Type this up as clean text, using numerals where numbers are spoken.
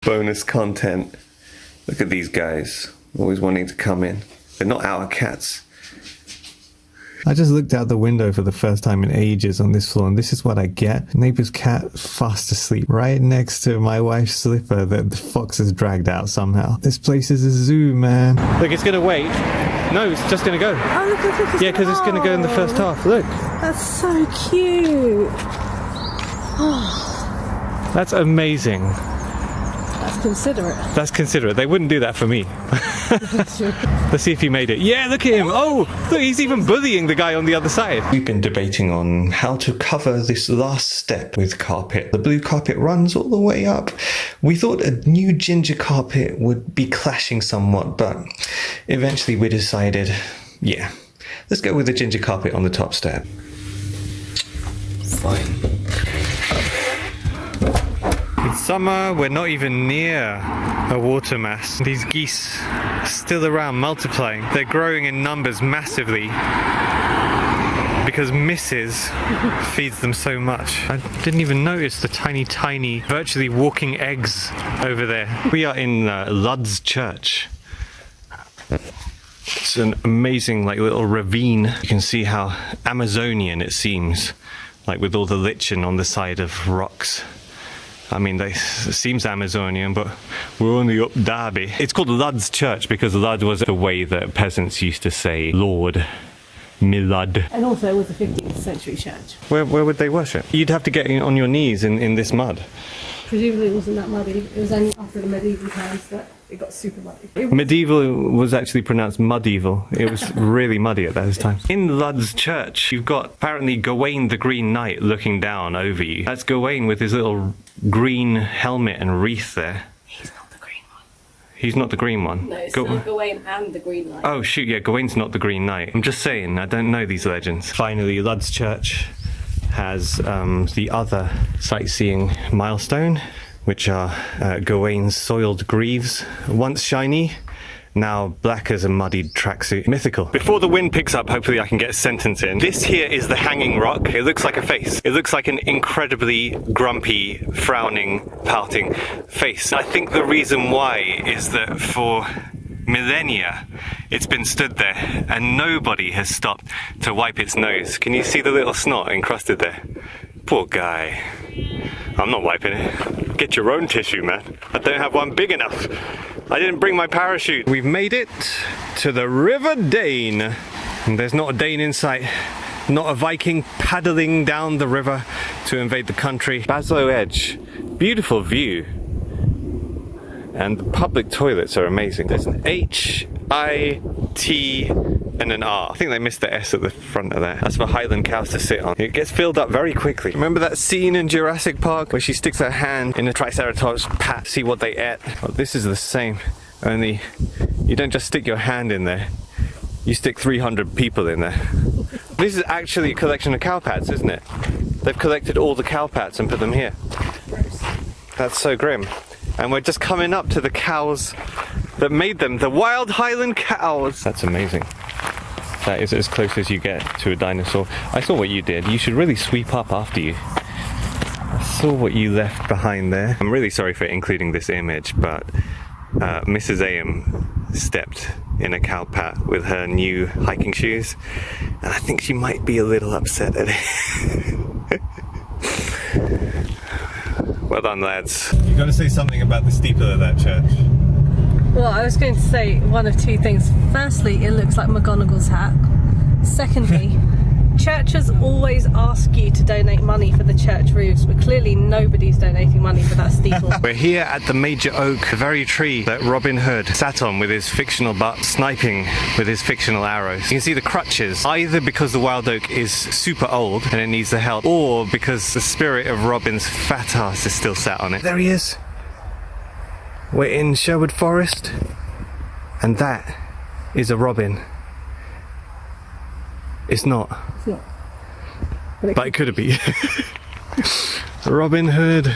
Bonus content. Look at these guys, always wanting to come in. They're not our cats. I just looked out the window for the first time in ages on this floor, and this is what I get. Neighbor's cat fast asleep right next to my wife's slipper that the fox has dragged out somehow. This place is a zoo, man. Look, it's gonna wait. No, it's just gonna go. Oh, look. Yeah, because it's gonna go in the first half. Look. That's so cute. That's amazing. That's considerate. That's considerate. They wouldn't do that for me. Let's see if he made it. Yeah, look at him. Oh, look, he's even bullying the guy on the other side. We've been debating on how to cover this last step with carpet. The blue carpet runs all the way up. We thought a new ginger carpet would be clashing somewhat, but eventually we decided, yeah, let's go with the ginger carpet on the top step. Fine. It's summer, we're not even near a water mass. These geese are still around, multiplying. They're growing in numbers massively because Mrs. feeds them so much. I didn't even notice the tiny, virtually walking eggs over there. We are in Leeds Church. It's an amazing little ravine. You can see how Amazonian it seems, like with all the lichen on the side of rocks. I mean, it seems Amazonian, but we're only up Derby. It's called Leeds Church because Lud was the way that peasants used to say Lord, me lud. And also it was a 15th century church. Where would they worship? You'd have to get on your knees in this mud. Presumably it wasn't that muddy. It was only after the medieval times that it got super muddy. Medieval was actually pronounced mudieval. It was really muddy at those times. In Leeds Church, you've got apparently Gawain the Green Knight looking down over you. That's Gawain with his little green helmet and wreath there. He's not the green one. He's not the green one? No, it's Gawain and the Green Knight. Oh shoot, yeah, Gawain's not the Green Knight. I'm just saying, I don't know these legends. Finally, Leeds Church has the other sightseeing milestone, which are Gawain's soiled greaves, once shiny, now black as a muddied tracksuit. Mythical. Before the wind picks up, hopefully I can get a sentence in. This here is the hanging rock. It looks like a face. It looks like an incredibly grumpy, frowning, pouting face. I think the reason why is that for millennia it's been stood there and nobody has stopped to wipe its nose. Can you see the little snot encrusted there? Poor guy. I'm not wiping it. Get your own tissue, man. I don't have one big enough. I didn't bring my parachute. We've made it to the River Dane. And there's not a Dane in sight. Not a Viking paddling down the river to invade the country. Basilo Edge. Beautiful view. And the public toilets are amazing. There's an H, I, T, and an R. I think they missed the S at the front of that. That's for Highland Cows to sit on. It gets filled up very quickly. Remember that scene in Jurassic Park where she sticks her hand in a Triceratops pat, see what they ate? Well, this is the same, only you don't just stick your hand in there. You stick 300 people in there. This is actually a collection of cow pats, isn't it? They've collected all the cow pats and put them here. That's so grim. And we're just coming up to the cows that made them, the wild Highland cows. That's amazing. That is as close as you get to a dinosaur. I saw what you did. You should really sweep up after you. I saw what you left behind there. I'm really sorry for including this image, but Mrs. AM stepped in a cow pat with her new hiking shoes, and I think she might be a little upset at it. Well done, lads. You got to say something about the steeple of that church. Well, I was going to say one of two things. Firstly, it looks like McGonagall's hat. Secondly, churches always ask you to donate money for the church roofs, but clearly nobody's donating money for that steeple. We're here at the major oak, the very tree that Robin Hood sat on with his fictional butt, sniping with his fictional arrows. You can see the crutches, either because the wild oak is super old and it needs the help, or because the spirit of Robin's fat ass is still sat on it. There he is. We're in Sherwood Forest, and that is a robin. It's not. It's not. But it could be. Robin Hood.